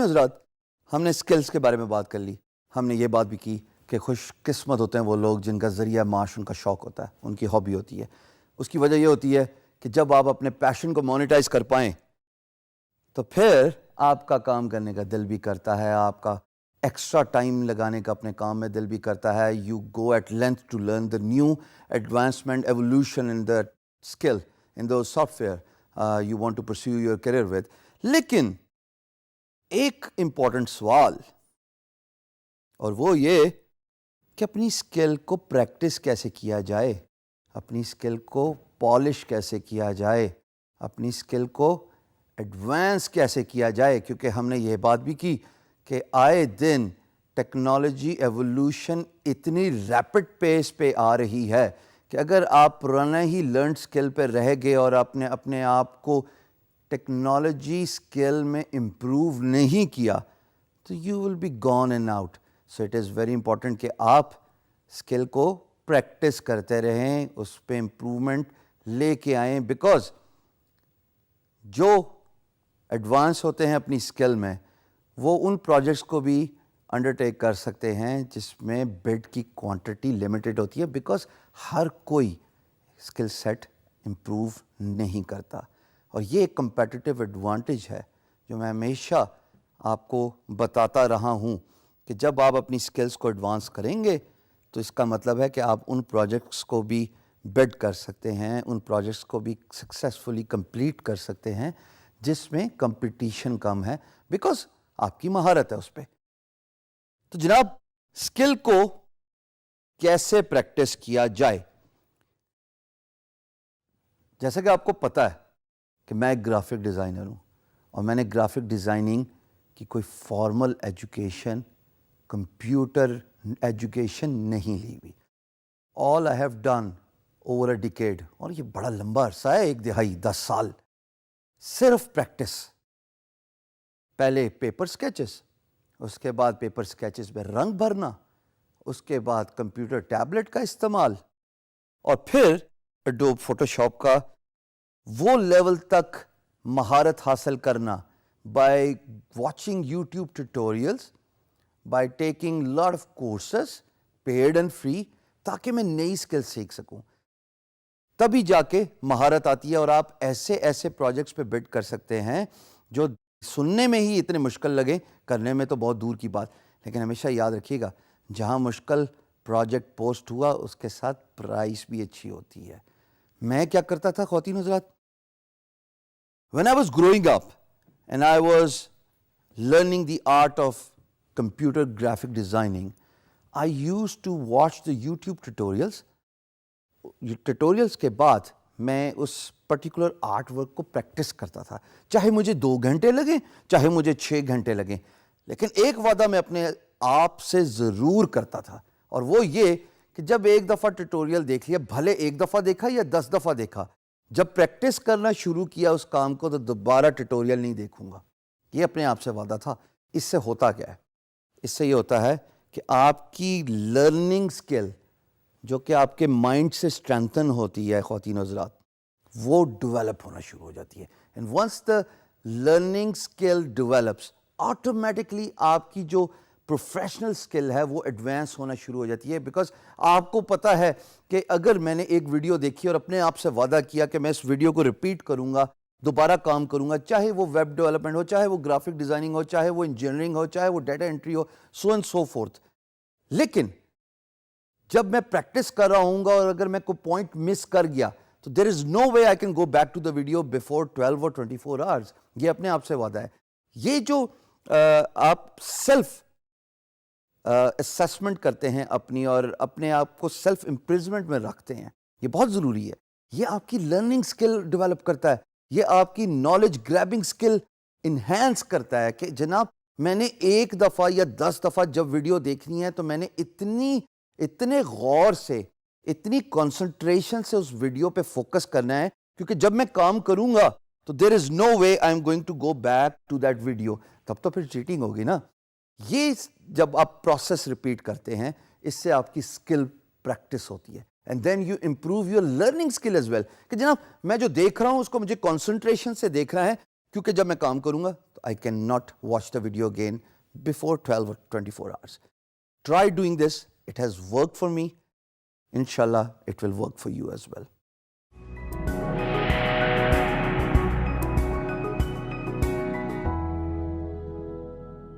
حضرات ہم نے سکلز کے بارے میں بات کر لی. ہم نے یہ بات بھی کی کہ خوش قسمت ہوتے ہیں وہ لوگ جن کا ذریعہ معاش ان کا شوق ہوتا ہے, ان کی ہابی ہوتی ہے. اس کی وجہ یہ ہوتی ہے کہ جب آپ اپنے پیشن کو مونیٹائز کر پائیں تو پھر آپ کا کام کرنے کا دل بھی کرتا ہے, آپ کا ایکسٹرا ٹائم لگانے کا اپنے کام میں دل بھی کرتا ہے. You go at length to learn the new advancement evolution in the skill in the software you want to pursue your career with. لیکن ایک امپورٹنٹ سوال, اور وہ یہ کہ اپنی اسکل کو پریکٹس کیسے کیا جائے, اپنی اسکل کو پالش کیسے کیا جائے, اپنی اسکل کو ایڈوانس کیسے کیا جائے. کیونکہ ہم نے یہ بات بھی کی کہ آئے دن ٹیکنالوجی ایولیوشن اتنی ریپڈ پیس پہ آ رہی ہے کہ اگر آپ پرانا ہی لرنڈ اسکل پہ رہ گئے اور آپ نے اپنے آپ کو ٹیکنالوجی اسکل میں امپروو نہیں کیا تو you will be gone and out. So it is very important کہ آپ اسکل کو پریکٹس کرتے رہیں, اس پہ امپرومنٹ لے کے آئیں. بیکاز جو ایڈوانس ہوتے ہیں اپنی اسکل میں وہ ان پروجیکٹس کو بھی انڈرٹیک کر سکتے ہیں جس میں بڈ کی کوانٹٹی لمیٹڈ ہوتی ہے, بیکاز ہر کوئی اسکل سیٹ امپروو نہیں کرتا. اور یہ ایک کمپیٹیٹیو ایڈوانٹیج ہے جو میں ہمیشہ آپ کو بتاتا رہا ہوں کہ جب آپ اپنی اسکلس کو ایڈوانس کریں گے تو اس کا مطلب ہے کہ آپ ان پروجیکٹس کو بھی بڈ کر سکتے ہیں, ان پروجیکٹس کو بھی سکسیزفلی کمپلیٹ کر سکتے ہیں جس میں کمپٹیشن کم ہے, بیکاز آپ کی مہارت ہے اس پہ. تو جناب اسکل کو کیسے پریکٹس کیا جائے؟ جیسا کہ آپ کو پتہ ہے کہ میں ایک گرافک ڈیزائنر ہوں اور میں نے گرافک ڈیزائننگ کی کوئی فارمل ایجوکیشن, کمپیوٹر ایجوکیشن نہیں لی ہوئی. All I have done over a decade, اور یہ بڑا لمبا عرصہ ہے, 1 دہائی 10 سال, صرف پریکٹس. پہلے پیپر سکیچز, اس کے بعد پیپر سکیچز میں رنگ بھرنا, اس کے بعد کمپیوٹر ٹیبلٹ کا استعمال, اور پھر ایڈوب فوٹو شاپ کا وہ لیول تک مہارت حاصل کرنا by watching YouTube tutorials, by taking lot of courses paid and free, تاکہ میں نئی اسکل سیکھ سکوں. تبھی جا کے مہارت آتی ہے اور آپ ایسے ایسے پروجیکٹس پہ بڈ کر سکتے ہیں جو سننے میں ہی اتنے مشکل لگے, کرنے میں تو بہت دور کی بات. لیکن ہمیشہ یاد رکھیے گا, جہاں مشکل پروجیکٹ پوسٹ ہوا اس کے ساتھ پرائس بھی اچھی ہوتی ہے. میں کیا کرتا تھا خواتین حضرات, when I was growing up and I was learning the art of computer graphic designing, I used to watch the YouTube tutorials. Tutorials کے بعد میں اس پرٹیکولر آرٹ ورک کو پریکٹس کرتا تھا, چاہے مجھے 2 گھنٹے لگیں, چاہے مجھے 6 گھنٹے لگیں. لیکن ایک وعدہ میں اپنے آپ سے ضرور کرتا تھا, اور وہ یہ کہ جب ایک دفعہ ٹیوٹوریل دیکھ لیا, بھلے 1 دفعہ دیکھا یا 10 دفعہ دیکھا, جب پریکٹس کرنا شروع کیا اس کام کو تو دوبارہ ٹیوٹوریل نہیں دیکھوں گا. یہ اپنے آپ سے وعدہ تھا. اس سے ہوتا کیا ہے؟ اس سے یہ ہوتا ہے کہ آپ کی لرننگ سکل جو کہ آپ کے مائنڈ سے اسٹرینتھن ہوتی ہے خواتین حضرات, وہ ڈیولپ ہونا شروع ہو جاتی ہے. And once the learning skill develops, automatically آپ کی جو پروفیشنل اسکل ہے وہ ایڈوانس ہونا شروع ہو جاتی ہے. بیکاز آپ کو پتہ ہے کہ اگر میں نے ایک ویڈیو دیکھی اور اپنے آپ سے وعدہ کیا کہ میں اس ویڈیو کو ریپیٹ کروں گا, دوبارہ کام کروں گا, چاہے وہ ویب ڈیولپمنٹ ہو, چاہے وہ گرافک ڈیزائننگ ہو, چاہے وہ انجینئرنگ ہو, چاہے وہ data entry who, so and so forth. لیکن جب میں پریکٹس کر رہا ہوں گا اور اگر میں کوئی پوائنٹ مس کر گیا تو there is no way I can go back to the video before 12 اور 24 آورس. یہ اپنے آپ سے وعدہ ہے. یہ جو آپ سیلف اسیسمنٹ کرتے ہیں اپنی, اور اپنے آپ کو سیلف امپریزمنٹ میں رکھتے ہیں, یہ بہت ضروری ہے. یہ آپ کی لرننگ اسکل ڈیولپ کرتا ہے, یہ آپ کی نالج گریبنگ اسکل انہینس کرتا ہے کہ جناب میں نے 1 دفعہ یا 10 دفعہ جب ویڈیو دیکھنی ہے تو میں نے اتنے غور سے, اتنی کنسنٹریشن سے اس ویڈیو پہ فوکس کرنا ہے, کیونکہ جب میں کام کروں گا تو there is no way I am going to go back to that video. تب تو پھر چیٹنگ ہوگی نا. یہ جب آپ پروسیس ریپیٹ کرتے ہیں اس سے آپ کی اسکل پریکٹس ہوتی ہے, and then you improve your learning skill as well. کہ جناب میں جو دیکھ رہا ہوں اس کو مجھے کنسنٹریشن سے دیکھنا ہے, کیونکہ جب میں کام کروں گا تو I can not watch the video again before 12 or 24 hours. Try doing this. It has worked for me. Inshallah, it will work for you as well.